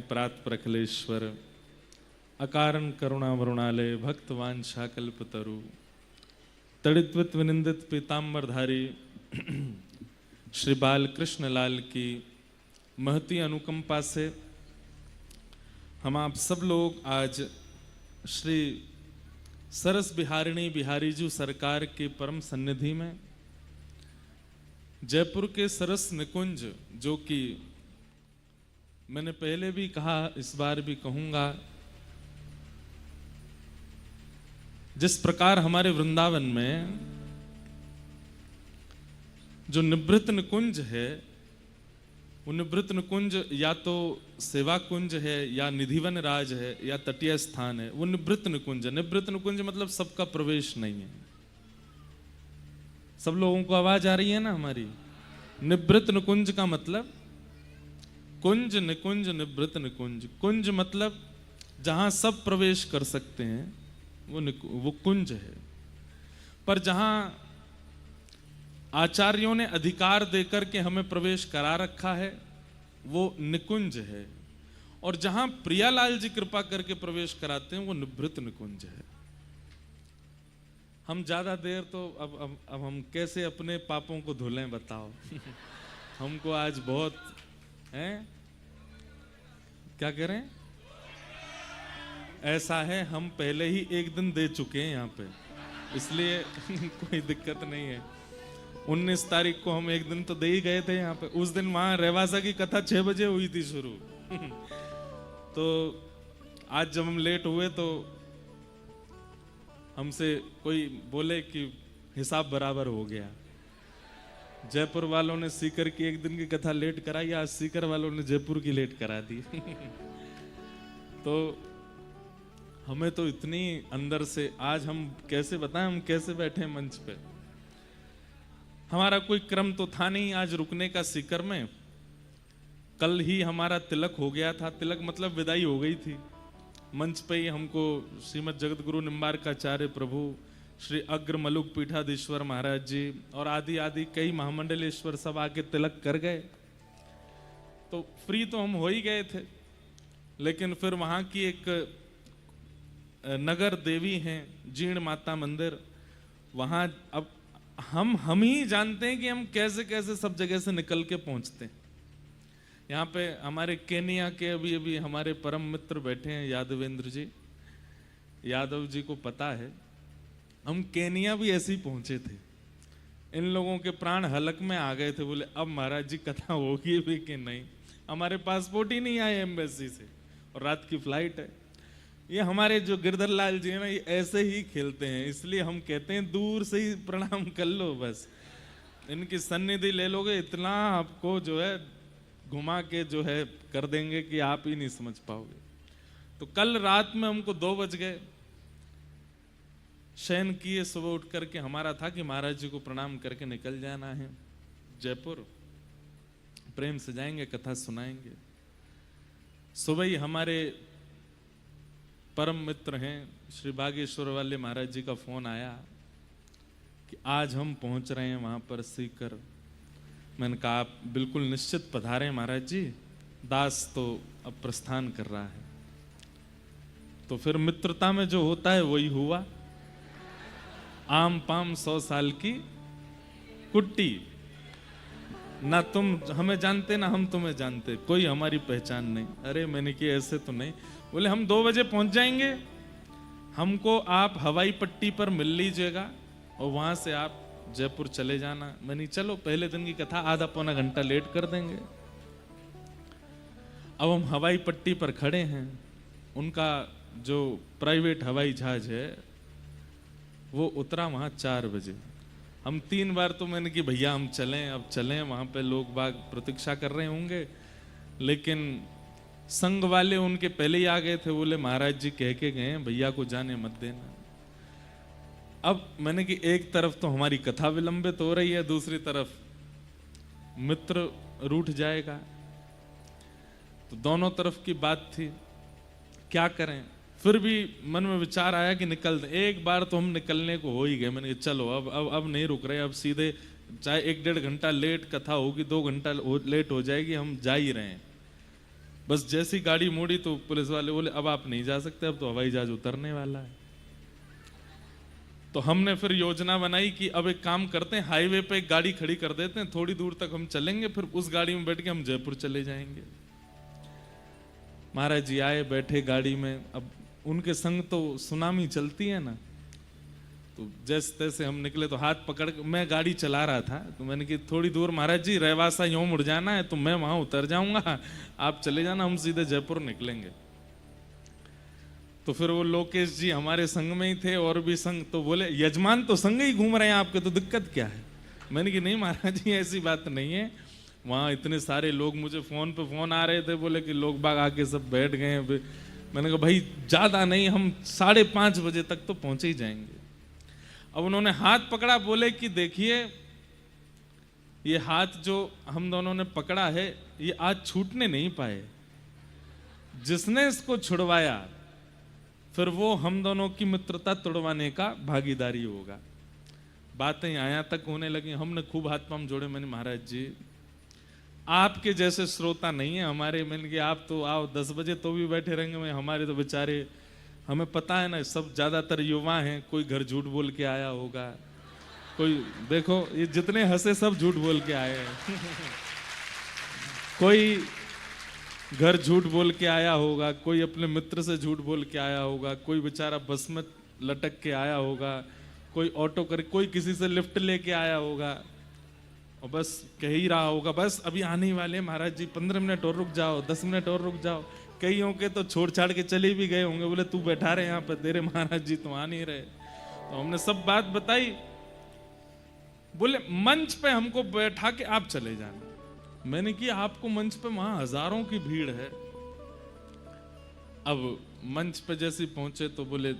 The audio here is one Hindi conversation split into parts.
प्रात प्रखलेश्वर अकारण करुणा वरुणालय भक्तवांछा कल्पतरु तड़ित्वित विनिंदित पीताम्बरधारी श्री बाल कृष्ण लाल की महती अनुकंपा से हम आप सब लोग आज श्री सरस बिहारिणी बिहारी जी सरकार के परम सन्निधि में जयपुर के सरस निकुंज, जो कि मैंने पहले भी कहा, इस बार भी कहूंगा, जिस प्रकार हमारे वृंदावन में जो निवृत्त निकुंज है, वो निवृत्त निकुंज या तो सेवा कुंज है या निधिवन राज है या तटीय स्थान है, वो निवृत्त निकुंज है। निवृत्त निकुंज मतलब सबका प्रवेश नहीं है। सब लोगों को आवाज आ रही है ना हमारी? निवृत्त निकुंज का मतलब कुंज, निकुंज, निवृत्त निकुंज। कुंज मतलब जहां सब प्रवेश कर सकते हैं, वो कुंज है। पर जहां आचार्यों ने अधिकार देकर के हमें प्रवेश करा रखा है, वो निकुंज है। और जहां प्रियालाल जी कृपा करके प्रवेश कराते हैं, वो निवृत्त निकुंज है। हम ज्यादा देर तो अब हम कैसे अपने पापों को धुलें बताओ। हमको आज बहुत है, क्या करें? ऐसा है, हम पहले ही एक दिन दे चुके हैं यहाँ पे, इसलिए कोई दिक्कत नहीं है। 19 तारीख को हम एक दिन तो दे ही गए थे यहाँ पे। उस दिन वहां रेवासा की कथा 6 बजे हुई थी शुरू। तो आज जब हम लेट हुए तो हमसे कोई बोले कि हिसाब बराबर हो गया। जयपुर वालों ने सीकर की एक दिन की कथा लेट कराई, आज सीकर वालों ने जयपुर की लेट करा दी। तो हमें तो इतनी अंदर से आज हम कैसे बताएं, हम कैसे बैठे मंच पे। हमारा कोई क्रम तो था नहीं आज रुकने का सीकर में। कल ही हमारा तिलक हो गया था। तिलक मतलब विदाई हो गई थी। मंच पे ही हमको श्रीमद जगत गुरु निम्बारकाचार्य प्रभु श्री अग्र मलुक पीठाधीश्वर महाराज जी और आदि आदि कई महामंडलेश्वर सब आके तिलक कर गए। तो फ्री तो हम हो ही गए थे, लेकिन फिर वहां की एक नगर देवी हैं जीर्ण माता मंदिर, वहां अब हम ही जानते हैं कि हम कैसे कैसे सब जगह से निकल के पहुंचते हैं। यहाँ पे हमारे केनिया के अभी हमारे परम मित्र बैठे हैं यादवेंद्र जी, यादव जी को पता है हम केनिया भी ऐसे ही पहुंचे थे। इन लोगों के प्राण हलक में आ गए थे। बोले अब महाराज जी कथा होगी भी कि नहीं, हमारे पासपोर्ट ही नहीं आए एम्बेसी से और रात की फ्लाइट है। ये हमारे जो गिरधर लाल जी है ना, ये ऐसे ही खेलते हैं, इसलिए हम कहते हैं दूर से ही प्रणाम कर लो, बस इनकी सन्निधि ले लोगे, इतना आपको जो है घुमा के जो है कर देंगे कि आप ही नहीं समझ पाओगे। तो कल रात में हमको 2 बज गए, शयन किए, सुबह उठ करके हमारा था कि महाराज जी को प्रणाम करके निकल जाना है जयपुर, प्रेम से जाएंगे, कथा सुनाएंगे। सुबह ही हमारे परम मित्र हैं श्री बागेश्वर वाले महाराज जी का फोन आया कि आज हम पहुंच रहे हैं वहां पर सीकर। मैंने कहा आप बिल्कुल निश्चित पधारें महाराज जी, दास तो अब प्रस्थान कर रहा है। तो फिर मित्रता में जो होता है वही हुआ। आम पाम 100 साल की कुट्टी, ना तुम हमें जानते ना हम तुम्हें जानते, कोई हमारी पहचान नहीं। अरे मैंने कि ऐसे तो नहीं। बोले हम 2 बजे पहुंच जाएंगे, हमको आप हवाई पट्टी पर मिल लीजिएगा और वहां से आप जयपुर चले जाना। मैंने चलो पहले दिन की कथा आधा पौना घंटा लेट कर देंगे। अब हम हवाई पट्टी पर खड़े हैं, उनका जो प्राइवेट हवाई जहाज है वो उतरा वहां 4 बजे। हम 3 बार तो मैंने कि भैया हम चलें, अब चलें, वहां पे लोग बाग प्रतीक्षा कर रहे होंगे, लेकिन संघ वाले उनके पहले ही आ गए थे। बोले महाराज जी कह के गए भैया को जाने मत देना। अब मैंने कि एक तरफ तो हमारी कथा विलंबित हो रही है, दूसरी तरफ मित्र रूठ जाएगा, तो दोनों तरफ की बात थी, क्या करें। फिर भी मन में विचार आया कि निकल दें। एक बार तो हम निकलने को हो ही गए। मैंने कहा चलो अब नहीं रुक रहे, अब सीधे चाहे 1-1.5 घंटा लेट कथा होगी, 2 घंटा लेट हो जाएगी, हम जा ही रहे हैं। बस जैसी गाड़ी मोड़ी तो पुलिस वाले बोले अब आप नहीं जा सकते, अब तो हवाई जहाज उतरने वाला है। तो हमने फिर योजना बनाई कि अब एक काम करते हैं, हाईवे पे एक गाड़ी खड़ी कर देते हैं, थोड़ी दूर तक हम चलेंगे, फिर उस गाड़ी में बैठ के हम जयपुर चले जाएंगे। महाराज जी आए, बैठे गाड़ी में। अब उनके संग तो सुनामी चलती है ना, तो जैसे तैसे हम निकले। तो हाथ पकड़ के, मैं गाड़ी चला रहा था, तो मैंने कि थोड़ी दूर महाराज जी रेवासा यूं मुड़ जाना है, तो मैं वहां उतर जाऊंगा, आप चले जाना, हम सीधे जयपुर निकलेंगे। तो फिर वो लोकेश जी हमारे संग में ही थे, और भी संग, तो बोले यजमान तो संग ही घूम रहे हैं आपके, तो दिक्कत क्या है? मैंने कि नहीं महाराज जी ऐसी बात नहीं है, वहाँ इतने सारे लोग, मुझे फोन पे फोन आ रहे थे, बोले कि लोग बाग आके सब बैठ गए हैं। मैंने कहा भाई ज्यादा नहीं, हम 5:30 बजे तक तो पहुंचे ही जाएंगे। अब उन्होंने हाथ पकड़ा, बोले कि देखिए ये हाथ जो हम दोनों ने पकड़ा है, ये आज छूटने नहीं पाए, जिसने इसको छुड़वाया फिर वो हम दोनों की मित्रता तोड़वाने का भागीदारी होगा। बातें यहाँ तक होने लगी, हमने खूब हाथ पांव जोड़े। मैंने महाराज जी आपके जैसे श्रोता नहीं है हमारे, मैंने कि आप तो आओ 10 बजे तो भी बैठे रहेंगे, मैं हमारे तो बेचारे, हमें पता है ना, सब ज्यादातर युवा हैं, कोई घर झूठ बोल के आया होगा, कोई देखो ये जितने हंसे सब झूठ बोल के आए हैं कोई घर झूठ बोल के आया होगा, कोई अपने मित्र से झूठ बोल के आया होगा, कोई बेचारा बस में लटक के आया होगा, कोई ऑटो कर, कोई किसी से लिफ्ट लेके आया होगा, और बस कह ही रहा होगा बस अभी आने वाले महाराज जी, 15 मिनट और रुक जाओ, 10 मिनट और रुक जाओ। कईयों के तो छोड़ छाड़ के चले भी गए होंगे, बोले तू बैठा रहे यहाँ पर, तेरे महाराज जी तो आ नहीं रहे। तो हमने सब बात बताई, बोले मंच पे हमको बैठा के आप चले जाना। मैंने कि आपको मंच पे वहां हजारों की भीड़ है। अब मंच पे जैसे पहुंचे तो बोले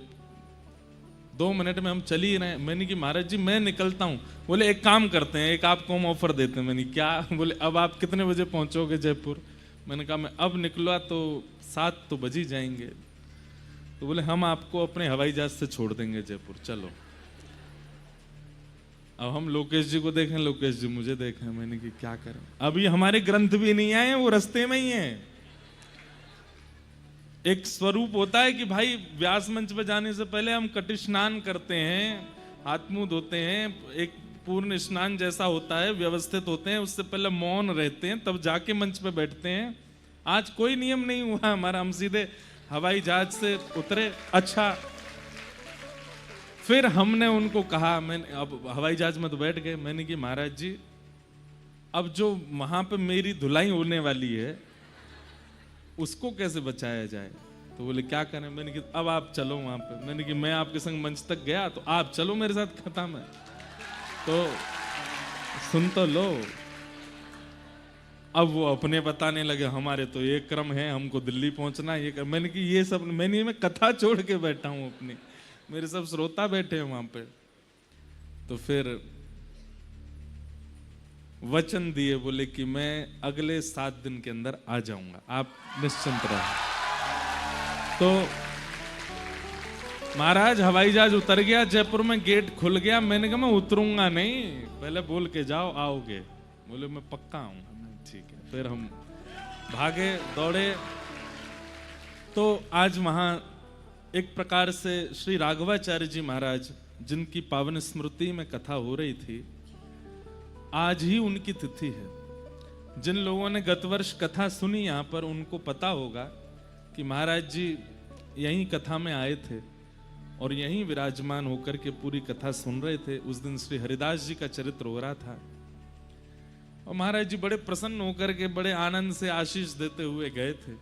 2 मिनट में हम चल ही रहे। मैंने कि महाराज जी मैं निकलता हूं। बोले एक काम करते हैं, एक आपको हम ऑफर देते हैं। मैंने क्या? बोले अब आप कितने बजे पहुंचोगे जयपुर? मैंने कहा मैं अब निकला तो 7 तो बज ही जाएंगे। तो बोले हम आपको अपने हवाई जहाज से छोड़ देंगे जयपुर, चलो। अब हम लोकेश जी को देखें, लोकेश जी मुझे देखें। मैंने कि क्या करें, अभी हमारे ग्रंथ भी नहीं आए, वो रास्ते में ही हैं। एक स्वरूप होता है कि भाई व्यास मंच पे जाने से पहले हम कटी स्नान करते हैं, हाथ मुंह धोते हैं, एक पूर्ण स्नान जैसा होता है, व्यवस्थित होते हैं, उससे पहले मौन रहते हैं, तब जाके मंच पे बैठते हैं। आज कोई नियम नहीं हुआ हमारा, हम सीधे हवाई जहाज से उतरे। अच्छा, फिर हमने उनको कहा, मैंने अब हवाई जहाज में तो बैठ गए। मैंने कि महाराज जी अब जो वहां पे मेरी धुलाई होने वाली है उसको कैसे बचाया जाए? तो बोले क्या करें? मैंने कि अब आप चलो वहां पे। मैंने कि मैं आपके संग मंच तक गया तो आप चलो मेरे साथ, खत्म है। तो सुन तो लो। अब वो अपने बताने लगे हमारे तो ये क्रम है, हमको दिल्ली पहुंचना है, ये मैंने कि ये सब मैंने मैं कथा छोड़ के बैठा हूं अपनी, मेरे सब श्रोता बैठे हैं वहां पे। तो फिर वचन दिए, बोले कि मैं अगले 7 दिन के अंदर आ जाऊंगा, आप निश्चिंत रहो। तो महाराज हवाई जहाज उतर गया, जयपुर में गेट खुल गया। मैंने कहा मैं उतरूंगा नहीं, पहले बोल के जाओ आओगे। बोले मैं पक्का आऊंगा। ठीक है। फिर हम भागे दौड़े। तो आज वहां एक प्रकार से श्री राघवाचार्य जी महाराज, जिनकी पावन स्मृति में कथा हो रही थी, आज ही उनकी तिथि है। जिन लोगों ने गत वर्ष कथा सुनी यहाँ पर, उनको पता होगा कि महाराज जी यहीं कथा में आए थे और यहीं विराजमान होकर के पूरी कथा सुन रहे थे। उस दिन श्री हरिदास जी का चरित्र हो रहा था और महाराज जी बड़े प्रसन्न होकर के बड़े आनंद से आशीष देते हुए गए थे।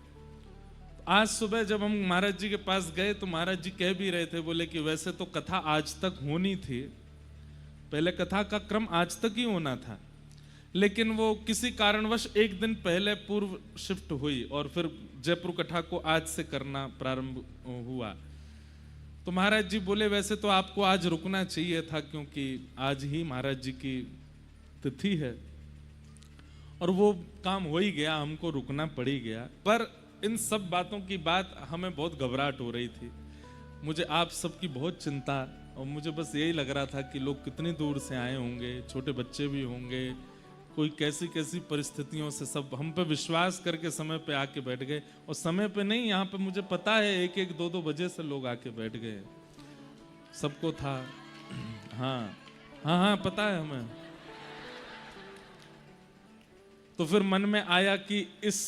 आज सुबह जब हम महाराज जी के पास गए तो महाराज जी कह भी रहे थे, बोले कि वैसे तो कथा आज तक होनी थी, पहले कथा का क्रम आज तक ही होना था, लेकिन वो किसी कारणवश एक दिन पहले पूर्व शिफ्ट हुई और फिर जयपुर कथा को आज से करना प्रारंभ हुआ। तो महाराज जी बोले वैसे तो आपको आज रुकना चाहिए था, क्योंकि आज ही महाराज जी की तिथि है और वो काम हो ही गया, हमको रुकना पड़ ही गया। पर इन सब बातों की बात हमें बहुत घबराहट हो रही थी। मुझे आप सबकी बहुत चिंता, और मुझे बस यही लग रहा था कि लोग कितनी दूर से आए होंगे, छोटे बच्चे भी होंगे, कोई कैसी कैसी परिस्थितियों से सब हम पे विश्वास करके समय पे आके बैठ गए, और समय पे नहीं, यहाँ पे मुझे पता है 1-1, 2-2 बजे से लोग आके बैठ गए, सबको था। हाँ हाँ हाँ, पता है हमें। तो फिर मन में आया कि इस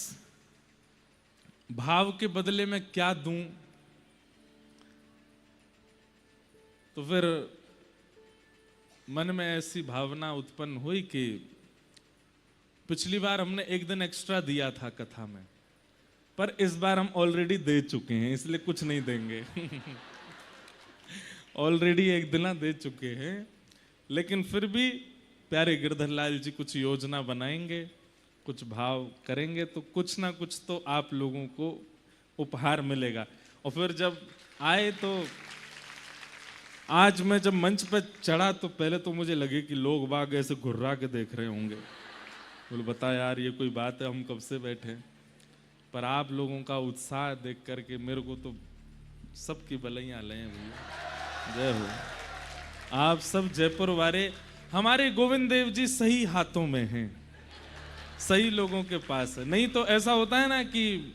भाव के बदले में क्या दूं, तो फिर मन में ऐसी भावना उत्पन्न हुई कि पिछली बार हमने 1 दिन एक्स्ट्रा दिया था कथा में, पर इस बार हम ऑलरेडी दे चुके हैं, इसलिए कुछ नहीं देंगे। ऑलरेडी 1 दिन दे चुके हैं, लेकिन फिर भी प्यारे गिरधर लाल जी कुछ योजना बनाएंगे, कुछ भाव करेंगे, तो कुछ ना कुछ तो आप लोगों को उपहार मिलेगा। और फिर जब आए तो आज मैं जब मंच पर चढ़ा तो पहले तो मुझे लगे कि लोग बाग ऐसे घुर्रा के देख रहे होंगे, बोले बता यार ये कोई बात है, हम कब से बैठे। पर आप लोगों का उत्साह देख करके मेरे को तो सबकी बलैया लें भैया, जय हो। आप सब जयपुर वाले, हमारे गोविंद देव जी सही हाथों में हैं, सही लोगों के पास है। नहीं तो ऐसा होता है ना कि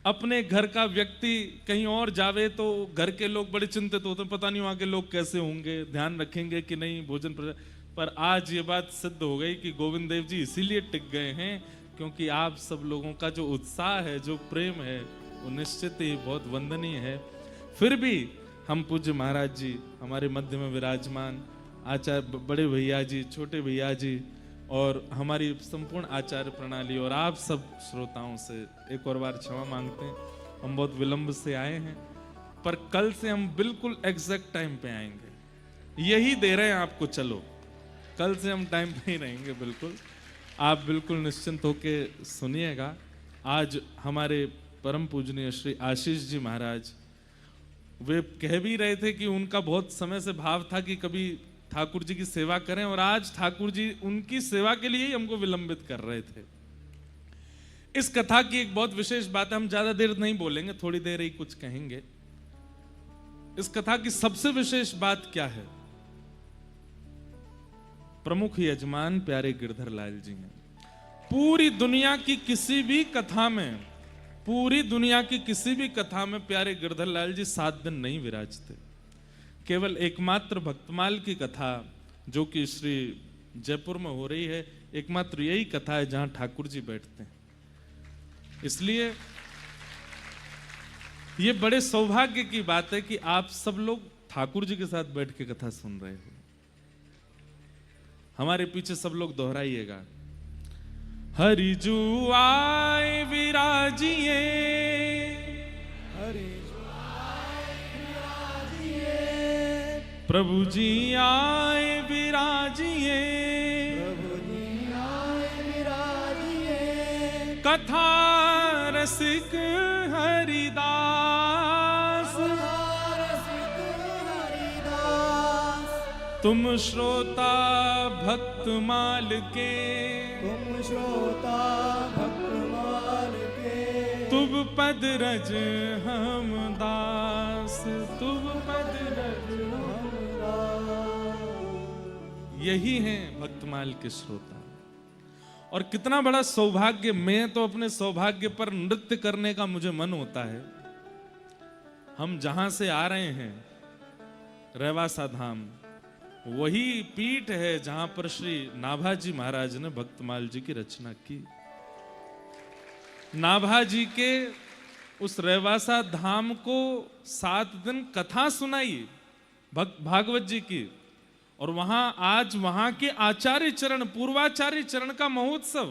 अपने घर का व्यक्ति कहीं और जावे तो घर के लोग बड़े चिंतित होते हैं, पता नहीं वहां के लोग कैसे होंगे, ध्यान रखेंगे कि नहीं भोजन। पर आज ये बात सिद्ध हो गई कि गोविंद देव जी इसीलिए टिक गए हैं क्योंकि आप सब लोगों का जो उत्साह है, जो प्रेम है, वो निश्चित ही बहुत वंदनीय है। फिर भी हम पूज्य महाराज जी हमारे मध्य में विराजमान, आचार्य बड़े भैया जी, छोटे भैया जी, और हमारी संपूर्ण आचार्य प्रणाली और आप सब श्रोताओं से एक और बार क्षमा मांगते हैं, हम बहुत विलंब से आए हैं, पर कल से हम बिल्कुल एग्जैक्ट टाइम पे आएंगे, यही दे रहे हैं आपको। चलो कल से हम टाइम पे ही रहेंगे, बिल्कुल आप बिल्कुल निश्चिंत होके सुनिएगा। आज हमारे परम पूजनीय श्री आशीष जी महाराज, वे कह भी रहे थे कि उनका बहुत समय से भाव था कि कभी ठाकुर जी की सेवा करें, और आज ठाकुर जी उनकी सेवा के लिए ही हमको विलंबित कर रहे थे। इस कथा की एक बहुत विशेष बात है, हम ज्यादा देर नहीं बोलेंगे, थोड़ी देर ही कुछ कहेंगे। इस कथा की सबसे विशेष बात क्या है? प्रमुख यजमान प्यारे गिरधर लाल जी हैं। पूरी दुनिया की किसी भी कथा में, पूरी दुनिया की किसी भी कथा में प्यारे गिरधर लाल जी 7 दिन नहीं विराजते। केवल एकमात्र भक्तमाल की कथा जो कि श्री जयपुर में हो रही है, एकमात्र यही कथा है जहां ठाकुर जी बैठते हैं। इसलिए ये बड़े सौभाग्य की बात है कि आप सब लोग ठाकुर जी के साथ बैठ के कथा सुन रहे हो। हमारे पीछे सब लोग दोहराइएगा, हरिजू आए विराजिए, प्रभु जी आए विराजिए, कथा रसिक हरिदास, तुम श्रोता भक्तमाल के, तुम श्रोता भक्तमाल के, तुम पद रज हम दास, तुम पद रज हम दास। यही हैं भक्तमाल के श्रोता। और कितना बड़ा सौभाग्य, मैं तो अपने सौभाग्य पर नृत्य करने का मुझे मन होता है। हम जहां से आ रहे हैं, रेवासा धाम, वही पीठ है जहां पर श्री नाभाजी महाराज ने भक्तमाल जी की रचना की। नाभाजी के उस रेवासा धाम को 7 दिन कथा सुनाई भागवत जी की, और वहां आज वहां के आचार्य चरण, पूर्वाचार्य चरण का महोत्सव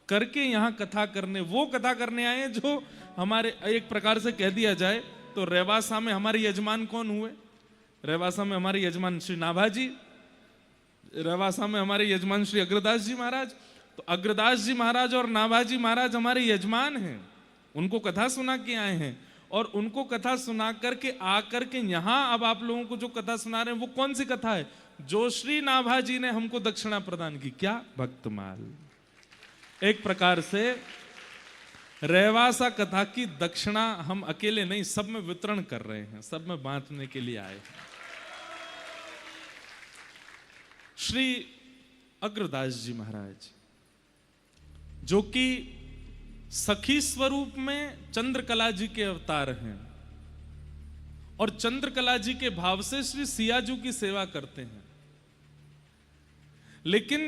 करके यहां कथा करने, वो कथा करने आए जो हमारे, एक प्रकार से कह दिया जाए तो रेवासा में हमारे यजमान कौन हुए? रेवासा में हमारे यजमान श्री नाभाजी, रेवासा में हमारे यजमान श्री अग्रदास जी महाराज। तो अग्रदास जी महाराज और नाभाजी महाराज हमारे यजमान हैं, उनको कथा सुना के आए हैं, और उनको कथा सुना करके आकर के यहां अब आप लोगों को जो कथा सुना रहे हैं वो कौन सी कथा है? जो श्री नाभाजी ने हमको दक्षिणा प्रदान की। क्या? भक्तमाल। एक प्रकार से रेवासा कथा की दक्षिणा हम अकेले नहीं, सब में वितरण कर रहे हैं, सब में बांटने के लिए आए हैं। श्री अग्रदास जी महाराज जो कि सखी स्वरूप में चंद्रकला जी के अवतार हैं और चंद्रकला जी के भाव से श्री सियाजू की सेवा करते हैं। लेकिन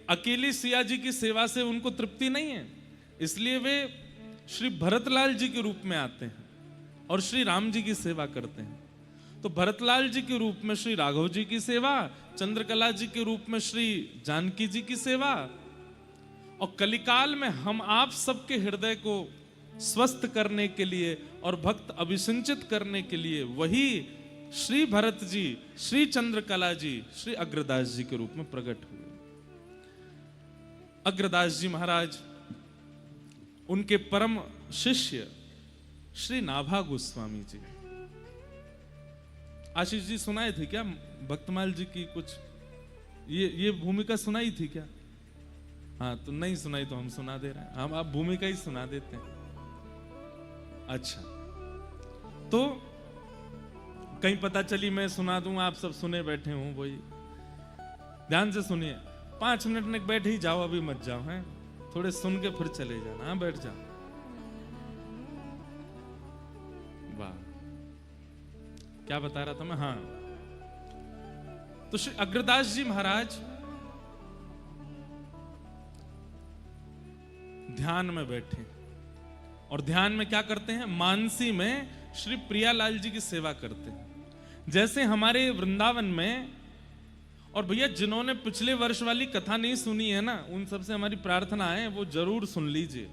अकेली सिया जी की सेवा से उनको तृप्ति नहीं है, इसलिए वे श्री भरतलाल जी के रूप में आते हैं और श्री राम जी की सेवा करते हैं। तो भरतलाल जी के रूप में श्री राघव जी की सेवा, चंद्रकला जी के रूप में श्री जानकी जी की सेवा, और कलिकाल में हम आप सबके हृदय को स्वस्थ करने के लिए और भक्त अभिसिंचित करने के लिए वही श्री भरत जी, श्री चंद्रकला जी, श्री अग्रदास जी के रूप में प्रकट हुए। अग्रदास जी महाराज, उनके परम शिष्य श्री नाभा गोस्वामी जी। आशीष जी सुनाए थे क्या भक्तमाल जी की कुछ ये भूमिका सुनाई थी क्या? हाँ, तो नहीं सुनाई तो हम सुना दे रहे हैं, हम आप भूमिका ही सुना देते हैं। अच्छा, तो कहीं पता चली मैं सुना दूं, आप सब सुने बैठे हूं, वही ध्यान से सुनिए। 5 मिनट में बैठे ही जाओ, अभी मत जाओ, हैं थोड़े सुन के फिर चले जाना। हाँ, बैठ जाओ। वाह, क्या बता रहा था मैं? हाँ, तो श्री अग्रदास जी महाराज ध्यान में बैठे और ध्यान में क्या करते हैं? मानसी में श्री प्रियालाल जी की सेवा करते हैं। जैसे हमारे वृंदावन में, और भैया जिन्होंने पिछले वर्ष वाली कथा नहीं सुनी है ना, उन सबसे हमारी प्रार्थना है वो जरूर सुन लीजिए।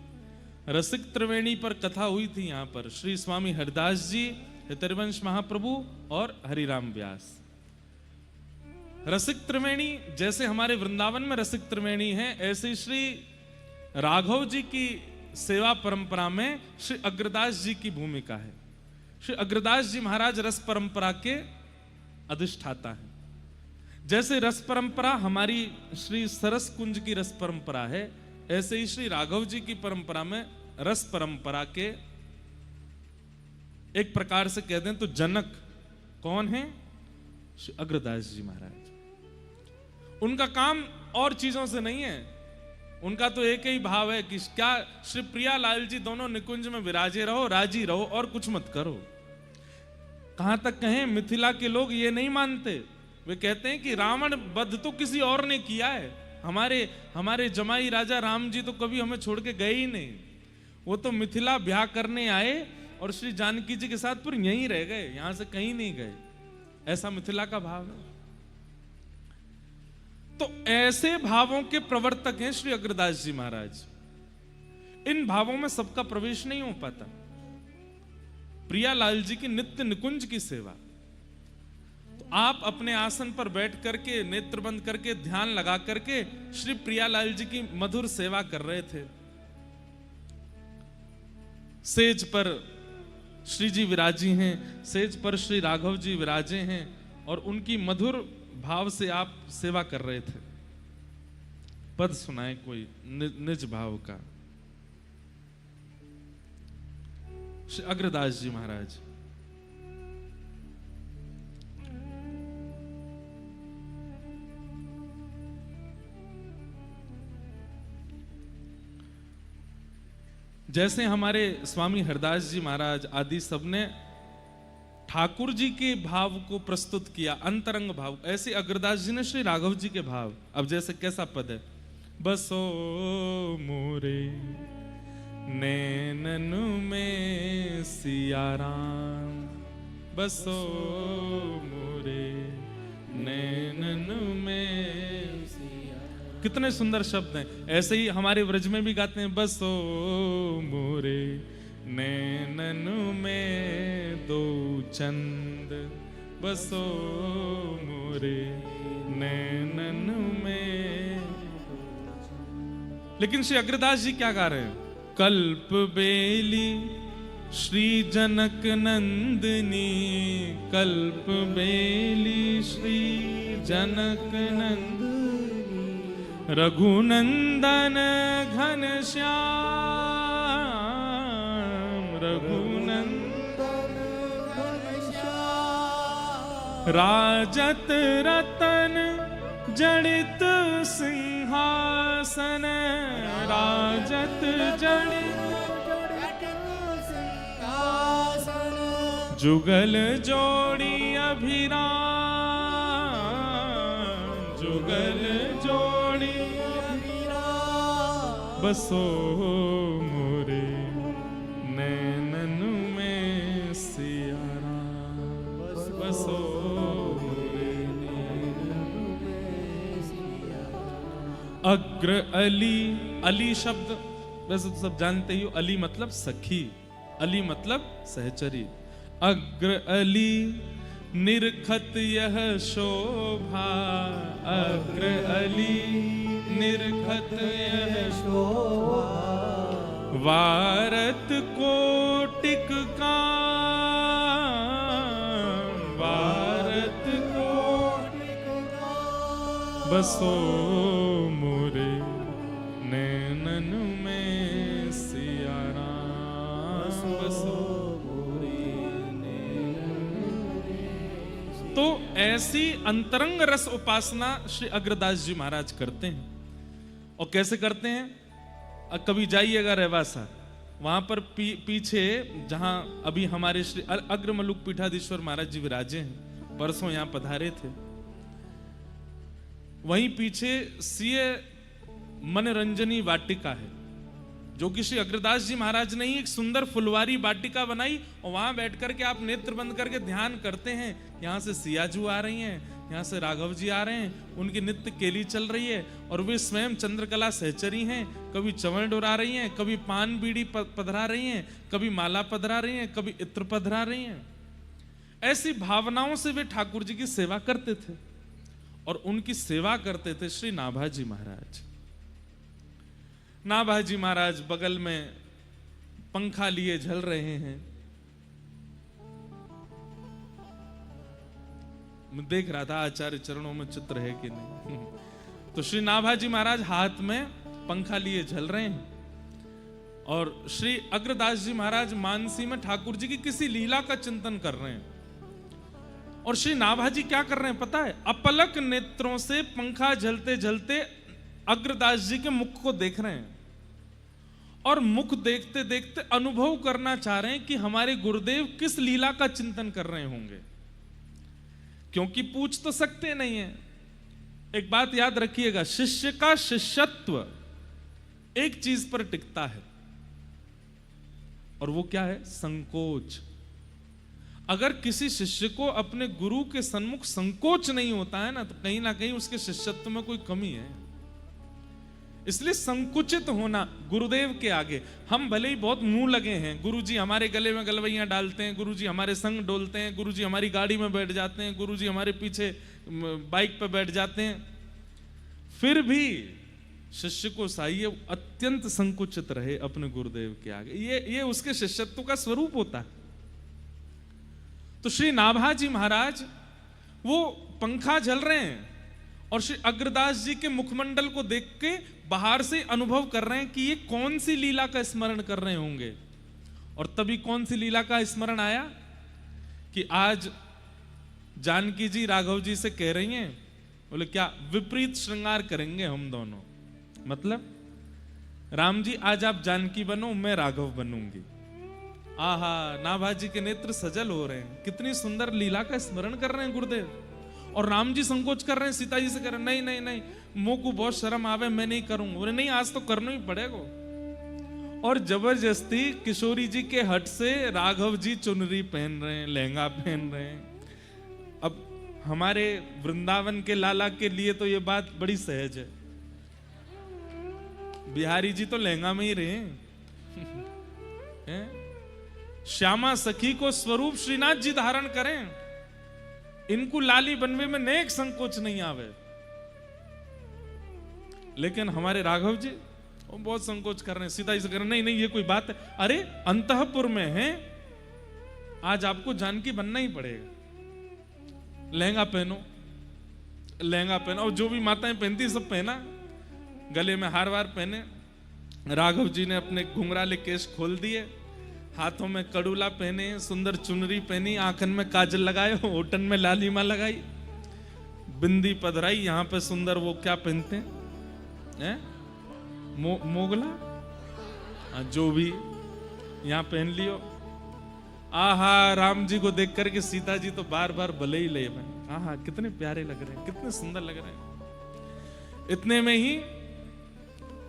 रसिक त्रिवेणी पर कथा हुई थी यहाँ पर, श्री स्वामी हरिदास जी, हितरवंश महाप्रभु और हरिराम व्यास। रसिक त्रिवेणी, जैसे हमारे वृंदावन में रसिक त्रिवेणी है, ऐसे श्री राघव जी की सेवा परंपरा में श्री अग्रदास जी की भूमिका है। श्री अग्रदास जी महाराज रस परंपरा के अधिष्ठाता है। जैसे रस परंपरा हमारी श्री सरस कुंज की रस परंपरा है, ऐसे ही श्री राघव जी की परंपरा में रस परंपरा के एक प्रकार से कह दें तो जनक कौन है? श्री अग्रदास जी महाराज। उनका काम और चीजों से नहीं है, उनका तो एक ही भाव है कि क्या श्री प्रियालाल जी दोनों निकुंज में विराजे रहो, राजी रहो और कुछ मत करो। कहां तक कहें, मिथिला के लोग ये नहीं मानते, वे कहते हैं कि रावण वध तो किसी और ने किया है, हमारे जमाई राजा राम जी तो कभी हमें छोड़ के गए ही नहीं, वो तो मिथिला ब्याह करने आए और श्री जानकी जी के साथ फिर यहीं रह गए, यहां से कहीं नहीं गए। ऐसा मिथिला का भाव है। तो ऐसे भावों के प्रवर्तक हैं श्री अग्रदास जी महाराज। इन भावों में सबका प्रवेश नहीं हो पाता। प्रियालाल जी की नित्य निकुंज की सेवा, तो आप अपने आसन पर बैठ करके नेत्र बंद करके ध्यान लगा करके श्री प्रियालाल जी की मधुर सेवा कर रहे थे। सेज पर श्री जी विराजी हैं, सेज पर श्री राघव जी विराजे हैं और उनकी मधुर भाव से आप सेवा कर रहे थे। पद सुनाए कोई निज भाव का। श्री अग्रदास जी महाराज। जैसे हमारे स्वामी हरदास जी महाराज आदि सबने ठाकुर जी के भाव को प्रस्तुत किया, अंतरंग भाव, ऐसे अग्रदास जी ने श्री राघव जी के भाव। अब जैसे कैसा पद है? बसो मोरे नैननु में सिया राम, बसो मोरे नैननु में सिया। कितने सुंदर शब्द हैं। ऐसे ही हमारे व्रज में भी गाते हैं, बसो मोरे नैननु में दो चंद, बसो मोरे नैननु में। लेकिन श्री अग्रदास जी क्या गा रहे हैं? कल्प बेली श्री जनक नंदिनी, कल्प बेली श्री जनक नंदिनी, रघुनंदन घन श्याम, रघुनंदन घन श्याम, राजत रतन जड़ित सिंह सिंहासन राजत जड़ जुगल जोड़ी अभिराम जुगल जोड़ी बसो मोरे नैनन में सिया राम बसो मोरे नैनन में सिया राम। अग्र अली, अली शब्द वैसे तो सब जानते ही हो, अली मतलब सखी, अली मतलब सहचरी। अग्र अली निरखत यह शोभा, अग्र अली निरखत यह शोभा, वारत कोटिक का वारत कोटिक का बसो मोरे नैनन में सिया राम बसो। तो ऐसी अंतरंग रस उपासना श्री अग्रदास जी महाराज करते हैं। और कैसे करते हैं? कभी जाइएगा रेवासा, वहां पर पीछे जहां अभी हमारे श्री अग्रमलुक पीठाधीश्वर महाराज जी विराजे हैं, परसों यहां पधारे थे, वहीं पीछे सीय मनरंजनी वाटिका है, जो कि श्री अग्रदास जी महाराज ने ही एक सुंदर फुलवारी वाटिका बनाई। और वहां बैठ करके आप नेत्र बंद करके ध्यान करते हैं। यहाँ से सियाजू आ रही हैं, यहाँ से राघव जी आ रहे हैं, उनकी नित्य केली चल रही है और वे स्वयं चंद्रकला सहचरी हैं। कभी चवण डोरा रही हैं, कभी पान बीड़ी पधरा रही हैं, कभी माला पधरा रही हैं, कभी इत्र पधरा रही हैं। ऐसी भावनाओं से वे ठाकुर जी की सेवा करते थे। और उनकी सेवा करते थे श्री नाभाजी महाराज। नाभाजी महाराज बगल में पंखा लिए झल रहे हैं। मैं देख रहा था आचार्य चरणों में चित्र है कि नहीं। तो श्री नाभाजी महाराज हाथ में पंखा लिए झल रहे हैं और श्री अग्रदास जी महाराज मानसी में ठाकुर जी की किसी लीला का चिंतन कर रहे हैं। और श्री नाभाजी क्या कर रहे हैं पता है? अपलक नेत्रों से पंखा झलते झलते अग्रदास जी के मुख को देख रहे हैं और मुख देखते देखते अनुभव करना चाह रहे हैं कि हमारे गुरुदेव किस लीला का चिंतन कर रहे होंगे, क्योंकि पूछ तो सकते नहीं है। एक बात याद रखिएगा, शिष्य का शिष्यत्व एक चीज पर टिकता है और वो क्या है? संकोच। अगर किसी शिष्य को अपने गुरु के सन्मुख संकोच नहीं होता है ना, तो कहीं ना कहीं उसके शिष्यत्व में कोई कमी है। इसलिए संकुचित होना गुरुदेव के आगे। हम भले ही बहुत मुंह लगे हैं, गुरुजी हमारे गले में गलवैयां डालते हैं, गुरुजी हमारे संग डोलते हैं, गुरुजी हमारी गाड़ी में बैठ जाते हैं, गुरुजी हमारे पीछे बाइक पर बैठ जाते हैं, फिर भी शिष्य को चाहिए अत्यंत संकुचित रहे अपने गुरुदेव के आगे। ये उसके शिष्यत्व का स्वरूप होता है। तो श्री नाभाजी महाराज वो पंखा झल रहे हैं और श्री अग्रदास जी के मुखमंडल को देख के बाहर से अनुभव कर रहे हैं कि ये कौन सी लीला का स्मरण कर रहे होंगे। और तभी कौन सी लीला का स्मरण आया कि आज जानकी जी राघव जी से कह रही हैं, बोले क्या विपरीत श्रृंगार करेंगे हम दोनों। मतलब राम जी आज आप जानकी बनो, मैं राघव बनूंगी। आहा, नाभाजी के नेत्र सजल हो रहे हैं, कितनी सुंदर लीला का स्मरण कर रहे हैं गुरुदेव। और राम जी संकोच कर रहे हैं, सीता जी से कह रहे हैं नहीं नहीं नहीं, मुंह को बहुत शर्म आवे, मैं नहीं करूंगा। बोले नहीं, आज तो करना ही पड़ेगा। और जबरदस्ती किशोरी जी के हट से राघव जी चुनरी पहन रहे हैं, लहंगा पहन रहे हैं। अब हमारे वृंदावन के लाला के लिए तो ये बात बड़ी सहज है, बिहारी जी तो लहंगा में ही रहे हैं। श्यामा सखी को स्वरूप श्रीनाथ जी धारण करें, इनको लाली बनवे में नेक संकोच नहीं आवे। लेकिन हमारे राघव जी वो बहुत संकोच कर रहे हैं, सीता जी से कह रहे हैं नहीं नहीं ये कोई बात है। अरे अंतःपुर में है, आज आपको जानकी बनना ही पड़ेगा, लहंगा पहनो, लहंगा पहनो। और जो भी माताएं पहनती सब पहना, गले में हार वार पहने। राघव जी ने अपने घुंघराले केश खोल दिए, हाथों में कड़ूला पहने, सुंदर चुनरी पहनी, आंखन में काजल लगाए, होठन में लालिमा लगाई, बिंदी पधराई, यहाँ पे सुंदर वो क्या पहनते हैं है मोगला, जो भी यहाँ पहन लियो। आहा, राम जी को देख करके सीता जी तो बार बार भले ही ले मैं, आहा कितने प्यारे लग रहे हैं, कितने सुंदर लग रहे हैं। इतने में ही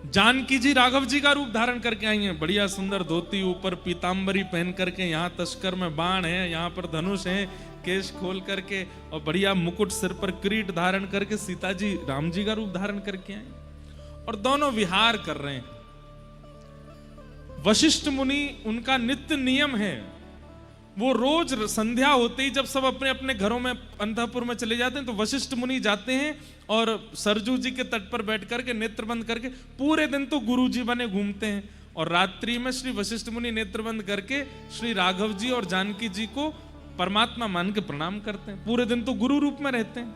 जानकी जी राघव जी का रूप धारण करके आई हैं, बढ़िया सुंदर धोती, ऊपर पीतांबरी पहन करके, यहाँ तस्कर में बाण है, यहाँ पर धनुष है, केश खोल करके और बढ़िया मुकुट सिर पर किरीट धारण करके सीता जी राम जी का रूप धारण करके आए और दोनों विहार कर रहे हैं। वशिष्ठ मुनि, उनका नित्य नियम है, वो रोज संध्या होते ही जब सब अपने अपने घरों में अंतःपुर में चले जाते हैं तो वशिष्ठ मुनि जाते हैं और सरजू जी के तट पर बैठ करके नेत्र बंद करके पूरे दिन तो गुरु जी बने घूमते हैं और रात्रि में श्री वशिष्ठ मुनि नेत्र बंद करके श्री राघव जी और जानकी जी को परमात्मा मान के प्रणाम करते हैं। पूरे दिन तो गुरु रूप में रहते हैं।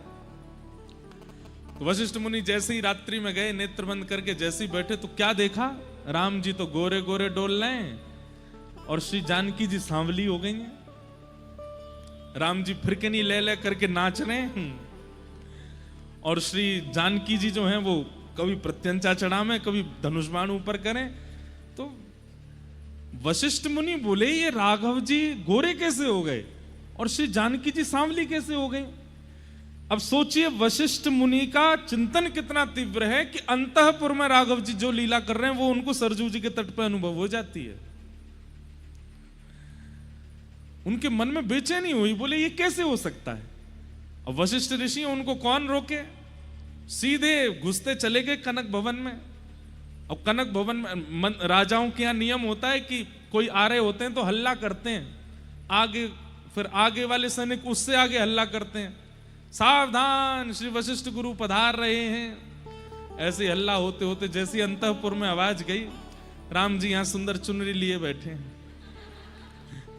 तो वशिष्ठ मुनि जैसे ही रात्रि में गए नेत्र बंद करके, जैसे ही बैठे तो क्या देखा, राम जी तो गोरे गोरे डोल रहे हैं और श्री जानकी जी सांवली हो गई हैं। राम जी फिरकनी ले ले करके नाच रहे हैं और श्री जानकी जी जो हैं वो कभी प्रत्यंचा चढ़ावे, कभी धनुष बाण ऊपर करें। तो वशिष्ठ मुनि बोले ये राघव जी गोरे कैसे हो गए और श्री जानकी जी सांवली कैसे हो गई। अब सोचिए वशिष्ठ मुनि का चिंतन कितना तीव्र है कि अंतःपुर में राघव जी जो लीला कर रहे हैं वो उनको सरजू जी के तट पर अनुभव हो जाती है। उनके मन में बेचैनी हुई, बोले ये कैसे हो सकता है। अब वशिष्ठ ऋषि उनको कौन रोके, सीधे घुसते चले गए कनक भवन में। अब कनक भवन में राजाओं के यहाँ नियम होता है कि कोई आ रहे होते हैं तो हल्ला करते हैं, आगे फिर आगे वाले सैनिक उससे आगे हल्ला करते हैं, सावधान श्री वशिष्ठ गुरु पधार रहे हैं। ऐसे हल्ला होते होते जैसी अंतःपुर में आवाज गई, राम जी यहाँ सुंदर चुनरी लिए बैठे हैं,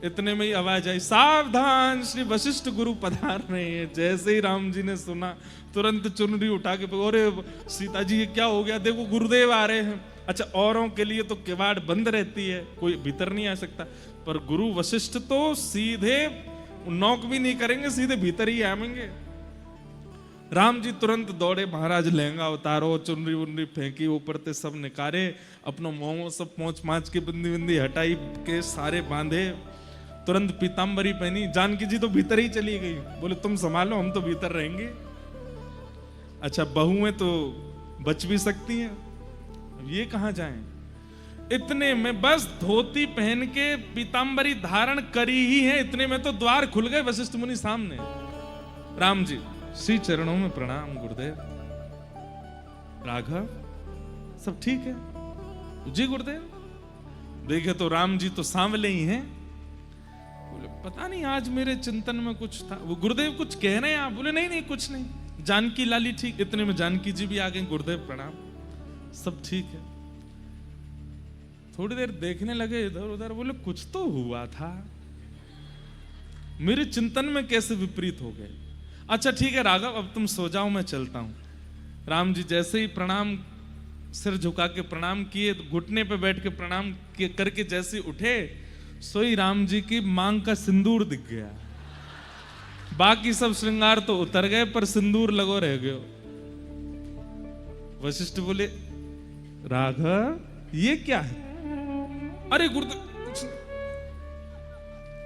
इतने में ही आवाज आई, सावधान श्री वशिष्ठ गुरु पधार रहे हैं। जैसे ही राम जी ने सुना तुरंत चुनरी उठा के, अरे सीता जी ये क्या हो गया, देखो गुरुदेव आ रहे हैं। अच्छा, औरों के लिए तो किवाड़ बंद रहती है, कोई भीतर नहीं आ सकता, पर गुरु वशिष्ठ तो सीधे नॉक भी नहीं करेंगे, सीधे भीतर ही आएंगे। राम जी तुरंत दौड़े, महाराज लहंगा उतारो, चुनरी उनरी फेंकी ऊपर ते सब निकारे, अपनो मोह सब पहुंच माच के बिंदी बिंदी हटाई के सारे बांधे, तुरंत पीतांबरी पहनी। जानकी जी तो भीतर ही चली गई, बोले तुम संभालो, हम तो भीतर रहेंगे। अच्छा, बहुएं तो बच भी सकती हैं, ये कहां जाएं। इतने में बस धोती पहन के पीतांबरी धारण करी ही है, इतने में तो द्वार खुल गए वशिष्ठ मुनि सामने। राम जी श्री चरणों में प्रणाम गुरुदेव। राघव सब ठीक है जी गुरुदेव। देखे तो राम जी तो सांवले ही हैं। बोले पता नहीं आज मेरे चिंतन में कुछ था। वो गुरुदेव कुछ कह रहे हैं आप? बोले नहीं नहीं कुछ नहीं, जानकी लाली ठीक। इतने में जानकी जी भी आ गए, गुरुदेव प्रणाम, सब ठीक है। थोड़ी देर देखने लगे इधर उधर, बोले कुछ तो हुआ था, मेरे चिंतन में कैसे विपरीत हो गए। अच्छा ठीक है राघव, अब तुम सो जाओ, मैं चलता हूं। राम जी जैसे ही प्रणाम, सिर झुका के प्रणाम किए, घुटने पे बैठ के प्रणाम करके जैसे उठे, सोई राम जी की मांग का सिंदूर दिख गया। बाकी सब श्रृंगार तो उतर गए, पर सिंदूर लगो रह गयो। वशिष्ठ बोले राघव ये क्या है? अरे गुरुदेव कुछ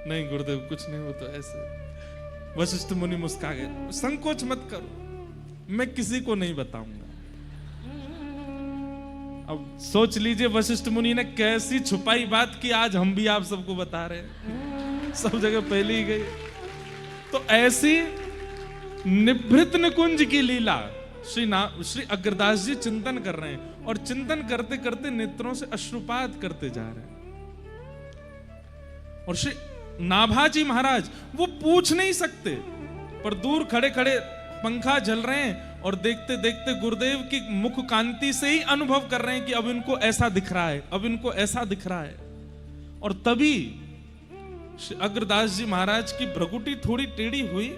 नहीं, गुरुदेव कुछ नहीं, वो तो ऐसे। वशिष्ठ मुनि मुस्कुरा गए, संकोच मत करो, मैं किसी को नहीं बताऊंगा। अब सोच लीजिए वशिष्ठ मुनि ने कैसी छुपाई बात की, आज हम भी आप सबको बता रहे हैं, सब जगह पहले ही गई। तो ऐसी निभृत निकुंज की लीला श्री अग्रदास जी चिंतन कर रहे हैं, और चिंतन करते करते नेत्रों से अश्रुपात करते जा रहे हैं। और श्री नाभाजी महाराज वो पूछ नहीं सकते, पर दूर खड़े खड़े पंखा जल रहे हैं और देखते देखते गुरुदेव की मुख कांति से ही अनुभव कर रहे हैं कि अब इनको ऐसा दिख रहा है, अब इनको ऐसा दिख रहा है। और तभी अग्रदास जी महाराज की भ्रकुटी थोड़ी टेढ़ी हुई,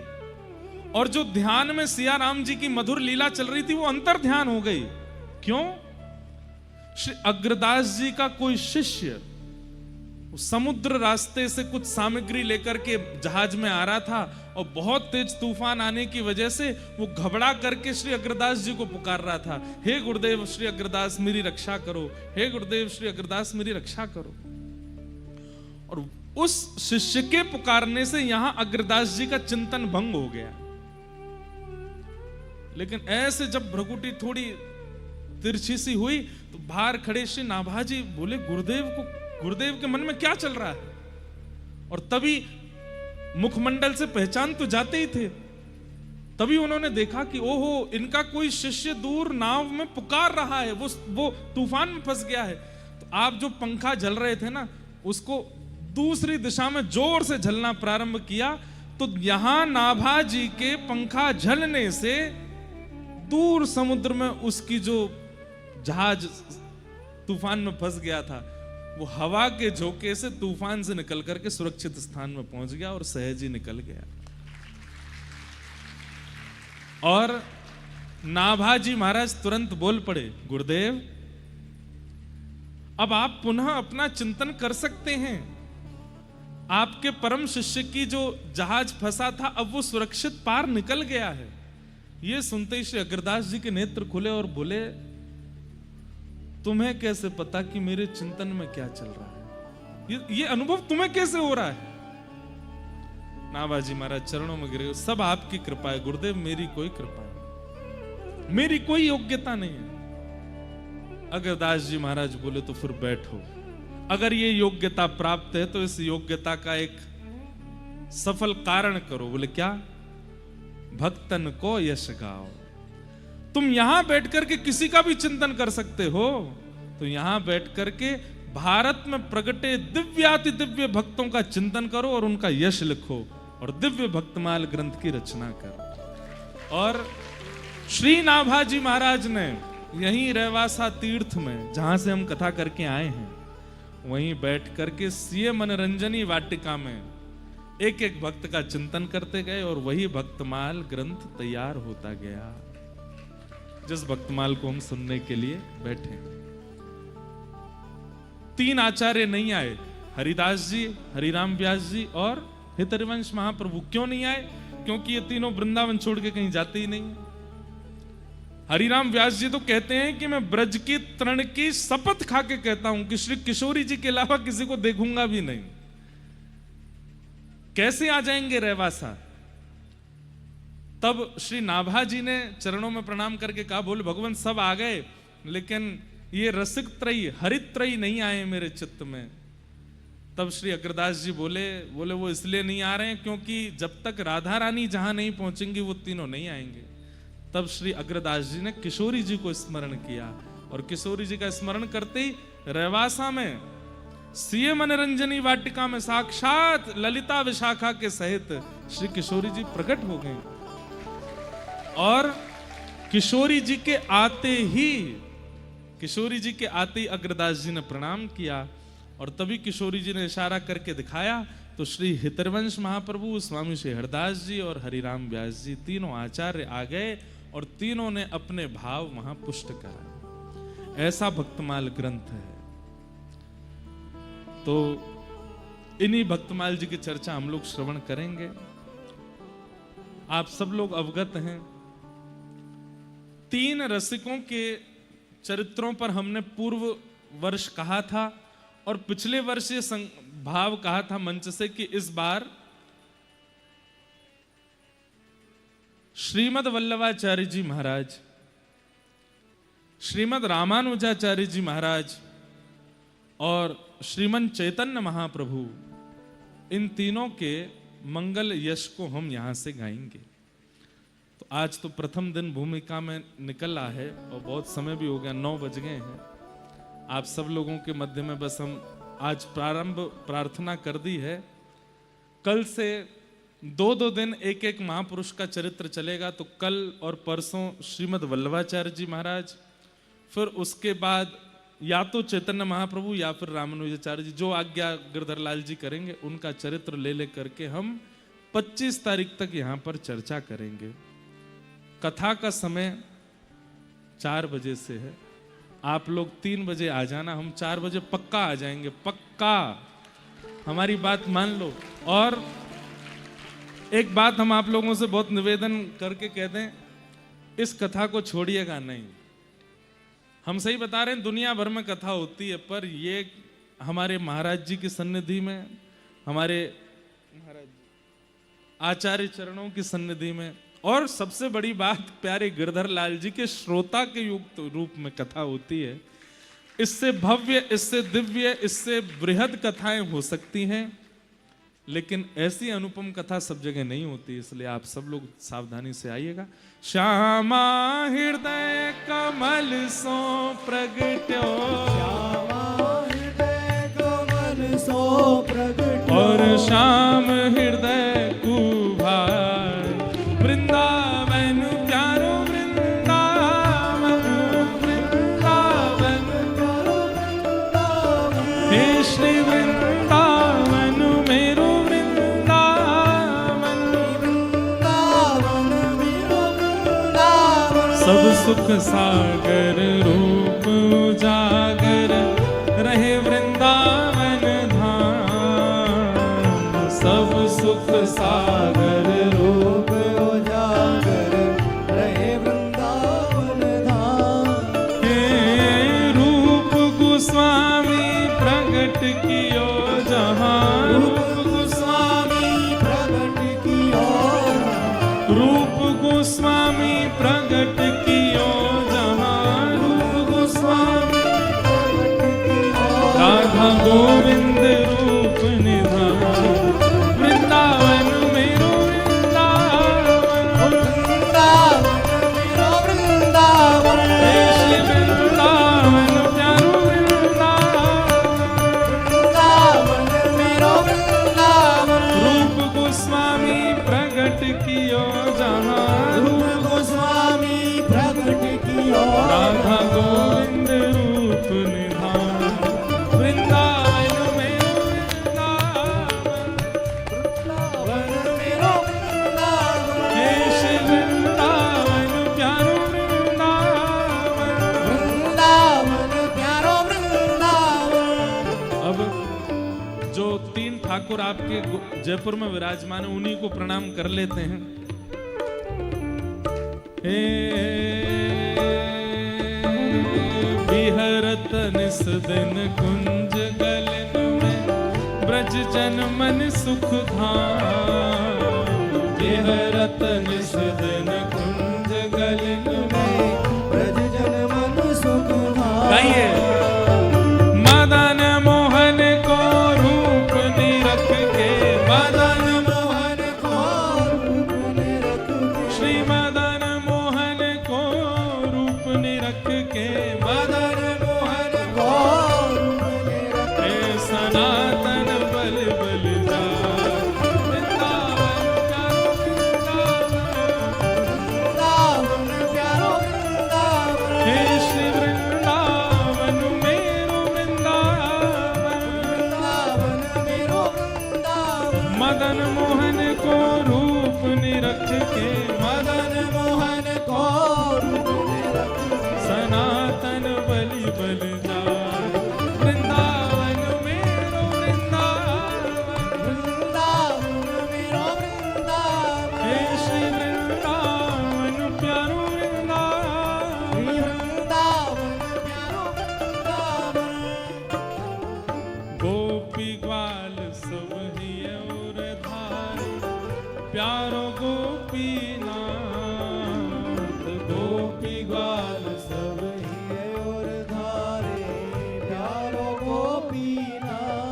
और जो ध्यान में सिया राम जी की मधुर लीला चल रही थी वो अंतर ध्यान हो गई। क्यों? श्री अग्रदास जी का कोई शिष्य समुद्र रास्ते से कुछ सामग्री लेकर के जहाज में आ रहा था और बहुत तेज तूफान आने की वजह से वो घबरा करके श्री अग्रदास जी को पुकार रहा था, हे गुरुदेव श्री अग्रदास मेरी रक्षा करो, हे गुरुदेव श्री अग्रदास मेरी रक्षा करो। और उस शिष्य के पुकारने से यहां अग्रदास जी का चिंतन भंग हो गया। लेकिन ऐसे जब भ्रकुटी थोड़ी तिरछी सी हुई तो बाहर खड़े श्री नाभाजी बोले, गुरुदेव के मन में क्या चल रहा है? और तभी मुखमंडल से पहचान तो जाते ही थे, तभी उन्होंने देखा कि ओहो इनका कोई शिष्य दूर नाव में पुकार रहा है, वो तूफान में फंस गया है। तो आप जो पंखा झल रहे थे ना, उसको दूसरी दिशा में जोर से झलना प्रारंभ किया, तो यहां नाभाजी के पंखा झलने से दूर समुद्र में उसकी जो जहाज तूफान में फंस गया था, वो हवा के झोंके से तूफान से निकल करके सुरक्षित स्थान में पहुंच गया और सहज ही निकल गया। और नाभाजी महाराज तुरंत बोल पड़े, गुरुदेव अब आप पुनः अपना चिंतन कर सकते हैं। आपके परम शिष्य की जो जहाज फंसा था, अब वो सुरक्षित पार निकल गया है। ये सुनते ही श्री अग्रदास जी के नेत्र खुले और बोले, तुम्हें कैसे पता कि मेरे चिंतन में क्या चल रहा है? ये अनुभव तुम्हें कैसे हो रहा है? नाभाजी महाराज चरणों में गिरे, सब आपकी कृपा है गुरुदेव, मेरी कोई कृपा नहीं, मेरी कोई योग्यता नहीं है। अग्रदास जी महाराज बोले, तो फिर बैठो, अगर ये योग्यता प्राप्त है तो इस योग्यता का एक सफल कारण करो। बोले क्या? भक्तन को यश गाओ। तुम यहां बैठ करके किसी का भी चिंतन कर सकते हो, तो यहां बैठ करके भारत में प्रगटे दिव्याति दिव्य भक्तों का चिंतन करो और उनका यश लिखो और दिव्य भक्तमाल ग्रंथ की रचना करो। और श्री नाभाजी महाराज ने यहीं रहवासा तीर्थ में, जहां से हम कथा करके आए हैं, वहीं बैठ करके सीए मनोरंजनी वाटिका में एक एक भक्त का चिंतन करते गए और वही भक्तमाल ग्रंथ तैयार होता गया, जिस भक्तमाल को हम सुनने के लिए बैठे। 3 आचार्य नहीं आए, हरिदास जी, हरिराम व्यास जी और हितरिवंश महाप्रभु। क्यों नहीं आए? क्योंकि ये तीनों वृंदावन छोड़ के कहीं जाते ही नहीं। हरिराम व्यास जी तो कहते हैं कि मैं ब्रज की तृण की शपथ खा के कहता हूं कि श्री किशोरी जी के अलावा किसी को देखूंगा भी नहीं। कैसे आ जाएंगे रहवासा? तब श्री नाभाजी ने चरणों में प्रणाम करके कहा, बोले भगवान सब आ गए, लेकिन ये रसिक त्रयी हरित त्रयी नहीं आए मेरे चित्त में। तब श्री अग्रदास जी बोले वो इसलिए नहीं आ रहे हैं क्योंकि जब तक राधा रानी जहां नहीं पहुंचेंगी वो तीनों नहीं आएंगे। तब श्री अग्रदास जी ने किशोरी जी को स्मरण किया और किशोरी जी का स्मरण करते ही रहवासा में सीए मनोरंजनी वाटिका में साक्षात ललिता विशाखा के सहित श्री किशोरी जी प्रकट हो गए। और किशोरी जी के आते ही अग्रदास जी ने प्रणाम किया और तभी किशोरी जी ने इशारा करके दिखाया तो श्री हितरवंश महाप्रभु, स्वामी श्री हरदास जी और हरिराम व्यास जी तीनों आचार्य आ गए और तीनों ने अपने भाव वहां पुष्ट कराए। ऐसा भक्तमाल ग्रंथ है। तो इन्हीं भक्तमाल जी की चर्चा हम लोग श्रवण करेंगे। आप सब लोग अवगत हैं, 3 रसिकों के चरित्रों पर हमने पूर्व वर्ष कहा था और पिछले वर्ष ये भाव कहा था मंच से कि इस बार श्रीमद वल्लभाचार्य जी महाराज, श्रीमद रामानुजाचार्य जी महाराज और श्रीमन चैतन्य महाप्रभु, इन तीनों के मंगल यश को हम यहां से गाएंगे। तो आज तो प्रथम दिन भूमिका में निकल रहा है और बहुत समय भी हो गया, 9 बज गए हैं। आप सब लोगों के मध्य में बस हम आज प्रारंभ प्रार्थना कर दी है। कल से 2-2 दिन एक एक महापुरुष का चरित्र चलेगा। तो कल और परसों श्रीमद वल्लभाचार्य जी महाराज, फिर उसके बाद या तो चैतन्य महाप्रभु या फिर रामानुजाचार्य जी, जो आज्ञा गिरधर लाल जी करेंगे उनका चरित्र ले करके हम 25 तारीख तक यहाँ पर चर्चा करेंगे। कथा का समय 4 बजे से है। आप लोग 3 बजे आ जाना, हम 4 बजे पक्का आ जाएंगे, पक्का। हमारी बात मान लो। और एक बात हम आप लोगों से बहुत निवेदन करके कहते हैं, इस कथा को छोड़िएगा नहीं। हम सही बता रहे हैं, दुनिया भर में कथा होती है, पर ये हमारे महाराज जी की सन्निधि में, हमारे महाराज आचार्य चरणों की सन्निधि में, और सबसे बड़ी बात प्यारे गिरधर लाल जी के श्रोता के युक्त रूप में कथा होती है। इससे भव्य, इससे दिव्य, इससे बृहद कथाएं हो सकती हैं, लेकिन ऐसी अनुपम कथा सब जगह नहीं होती। इसलिए आप सब लोग सावधानी से आइएगा। श्यामा हृदय कमल सो प्रगट्यो, कमल सो प्रगट और श्याम हृदय कुभार, वृंदावन प्यारो वृंदावन, वृंदावन हे श्री वृंदावन मेरो वृंदावन, सब सुख सागर रूप उजागर रहे वृंदावन धाम, सब सुख सागर रूप उजागर रहे वृंदावन धाम। हे रूप गोस्वामी प्रगट कियो जहां, रूप गोस्वामी प्रगट कियो, रूप गोस्वामी प्रगट कियो जहां, रूप गोस्वामी राधा गोविंद रूप निधान, वृंदावन मेरो वृंदावन, वृंदावन हे श्री वृंदावन प्यारो वृंदावन, वृंदावन मेरो वृंदावन। रूप गोस्वामी प्रगट कियो जहां, रूप गोस्वामी प्रगट कियो, राधा गोविंद रूप निधान, वृंदावन मेरो वृंदावन, वृंदावन मेरो वृंदावन। हे श्री वृंदावन प्यारो वृंदावन। वृंदावन प्यारो वृंदावन। अब जो तीन ठाकुर आपके जयपुर में विराजमान है, उन्हीं को प्रणाम कर लेते हैं। हे विहरत निस दिन कुंज गलन में, ब्रज जन मन सुख धाम, विहरत निस दिन कुंज गलन में। ब्रज जन मन सुख धाम। गाइए। मदन मोहन को रूप निरख के, मदन मोहन को रूप निरख के, श्री मदन मोहन को रूप निरख के, मदन मोहन को रूप निरख हे सनातन बल बल जा, वृंदावन प्यारो वृंदावन, वृंदावन प्यारो वृंदावन। हे श्री वृंदावन मेरो वृंदावन, वृंदावन मेरो वृंदावन। मदन मोहन को रूप निरख के, मदन मोहन को रूप निरख के, सनातन बलि बल जाए, वृंदावन मेरो वृंदावन, वृंदावन मेरो वृंदावन। हे श्री वृंदावन प्यारो वृंदावन, वृंदावन प्यारो वृंदावन। गोपी ग्वाल सब ही और धारे, प्यारो गोपीनाथ, गोपी ग्वाल सब ही और धारे, प्यारो गोपीनाथ।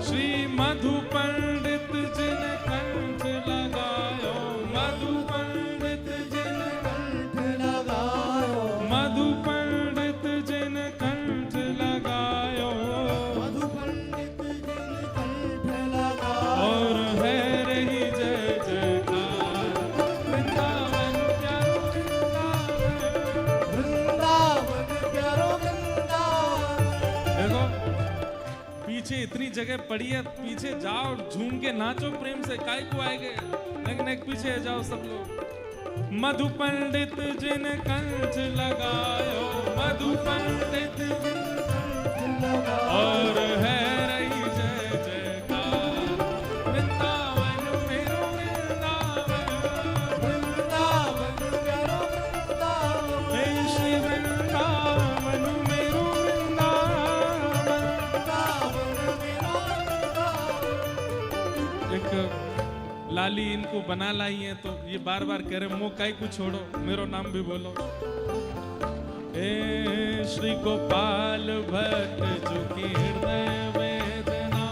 श्री मधु पंडित जिन कंठ लगायो, मधु पंडित जिन कंठ लगायो, मधु पंडित जिन कंठ लगायो, मधु पंडित जिन कंठ लगायो। और है रही जय जयकार, वृंदावन प्यारो वृंदावन। वृंदावन प्यारो वृंदावन। देखो पीछे इतनी जगह पड़ी है, पीछे जाओ और झूम के नाचो प्रेम से, काय को आएंगे, लेकिन पीछे जाओ सब लोग। मधु पंडित जिन कंठ लगायो, मधु पंडित जिन लगायो। और है रही जय एक लाली इनको बना लाई है, तो ये बार बार कह रहे मोकाई को छोड़ो, मेरो नाम भी बोलो। ए श्री गोपाल भट्ट जो की हृदय वेदना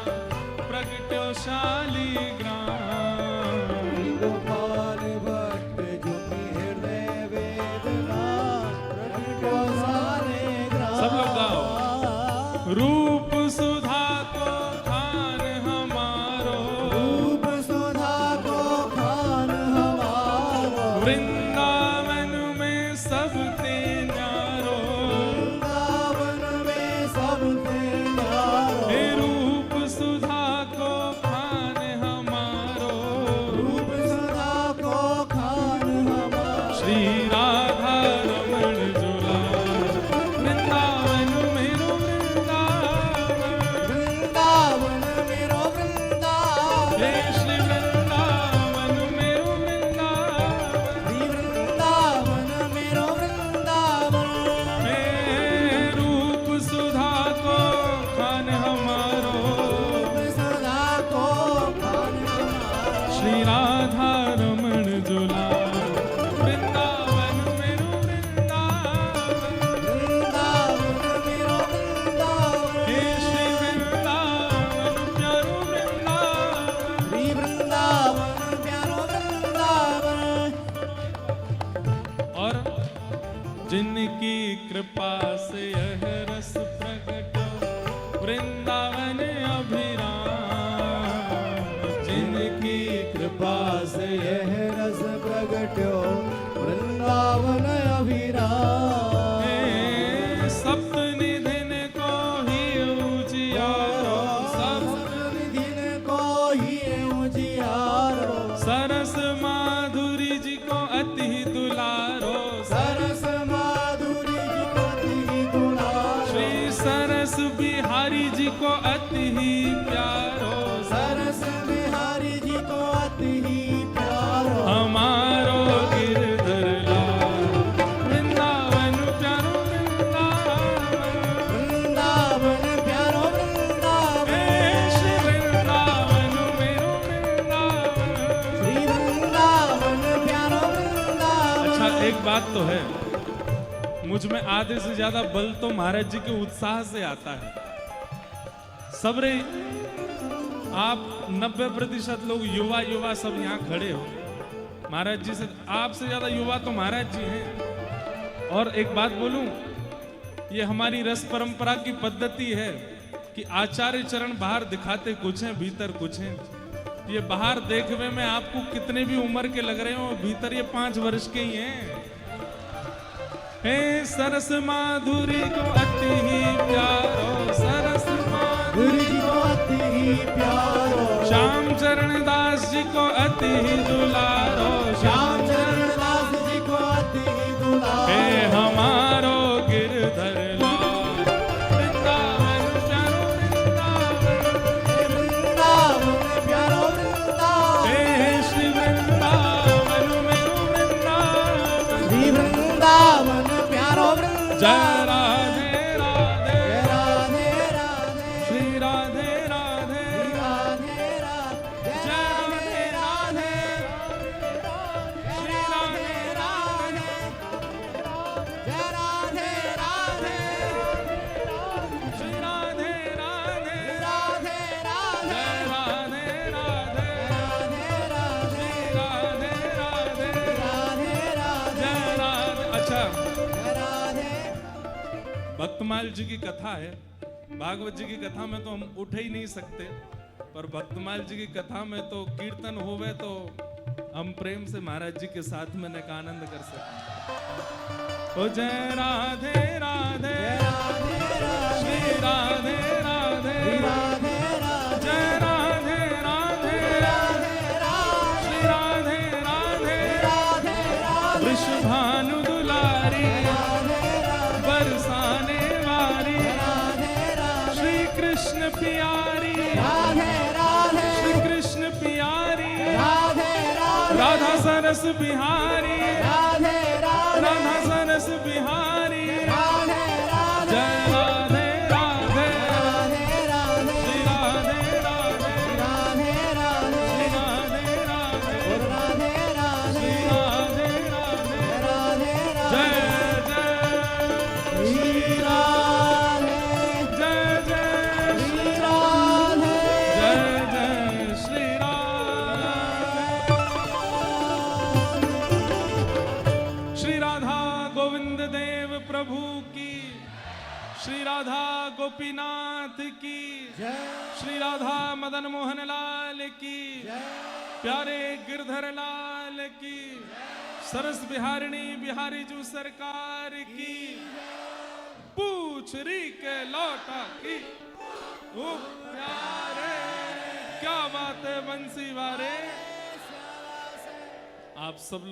प्रगट्यो शालिग्राम। गोपाल भट्ट जो की हृदय वेदना प्रगट्यो शालिग्राम। सब लोग गाओ। रूप सुधा को खान हमारो, रूप सुधा को खान हमारो। वृंदावन में सबते न्यारो, वृंदावन में सबसे न्यारो। हे रूप सुधा को खान हमारो, रूप सुधा को खान हमारो। श्री राधा रमण झूला वृंदावन मेरो वृंदावन। वृंदावन मेरो वृंदावन। हे श्री वृंदावन मेरो वृंदावन। श्री वृंदावन मेरो वृंदावन। हे रूप सुधा को खान हमारो, रूप सुधा को खान हमारो। श्री राधा रमण झूला वृंदावन मेरो वृंदावन। वृंदावन मेरो वृंदावन। हे श्री वृंदावन प्यारो वृंदावन। श्री वृंदावन प्यारो वृंदावन। और जिनकी कृपा से यह रस प्रकट वृंदावन अभिराम। जिनकी कृपा से यह रस प्रगट्यो वृंदावन अभिराम। हे सप्त निधिन को ही उजियारो, दिन को ही उजियारो। सरस माधुरी जी को अति दुलारो। सरस माधुरी जी को अति दुलारो। श्री सरस बिहारी जी को अति ही प्यारो। सरस बिहारी जी को अति प्यारो। हमारो गिरधर लाल वृंदावन प्यारो वृंदावन। वृंदावन प्यारो वृंदावन। हे श्री वृंदावन मेरो वृंदावन। श्री वृंदावन प्यारो वृंदावन। अच्छा, एक बात तो है, मुझ में आधे से ज्यादा बल तो महाराज जी के उत्साह से आता है। सबरे आप 90% लोग युवा सब यहाँ खड़े हो। महाराज जी से, आपसे ज्यादा युवा तो महाराज जी हैं। और एक बात बोलूं, ये हमारी रस परंपरा की पद्धति है कि आचार्य चरण बाहर दिखाते कुछ हैं, भीतर कुछ हैं। ये बाहर देखने में आपको कितने भी उम्र के लग रहे हो, भीतर ये 5 वर्ष के ही हैं। हे सरस माधुरी को अति ही प्यारो, सरस गुरु जी को अति प्यारो। श्याम चरण दास जी को अति ही दुलारो। श्याम चरण दास जी को अति दुलारो। हे हमारो गिरधर लाल वृंदावन प्यारो वृंदावन। वृंदावन प्यारो वृंदावन। हे श्री वृंदावन मेरो वृंदावन। श्री वृंदावन प्यारो वृंदावन। जय राधे राधे, जय राधे राधे। श्री राधे राधे, राधे राधे। जय राधे राधे, श्री राधे राधे। जय राधे राधे। श्री राधे राधे, राधे राधे। जय राधे राधे, राधे राधे। श्री राधे राधे, राधे राधे। जय राधे। अच्छा, जय राधे। भक्तमाल जी की कथा है। भागवत जी की कथा में तो हम उठ ही नहीं सकते, पर भक्तमाल जी की कथा में तो कीर्तन होवे तो हम प्रेम से महाराज जी के साथ में का आनंद कर सकते। ओ जय राधे राधे, श्री राधे राधे, जय राधे राधे, श्री राधे राधे। वृषभानु दुलारी बरसाने वाली, श्री कृष्ण प्यारी, श्री कृष्ण प्यारी, राधा सरस बिहारी, राधा सरस बिहारी। जय राधे राधे, श्री राधे राधे, श्री राधा गोपीनाथ की, जय श्री राधा मदन मोहन लाल की, प्यारे गिरधर लाल की, सरस बिहारिणी बिहारी जू सरकार की, पूछ री के लौटा की, ओ प्यारे, क्या बात है बंसी वारे। आप सब लोग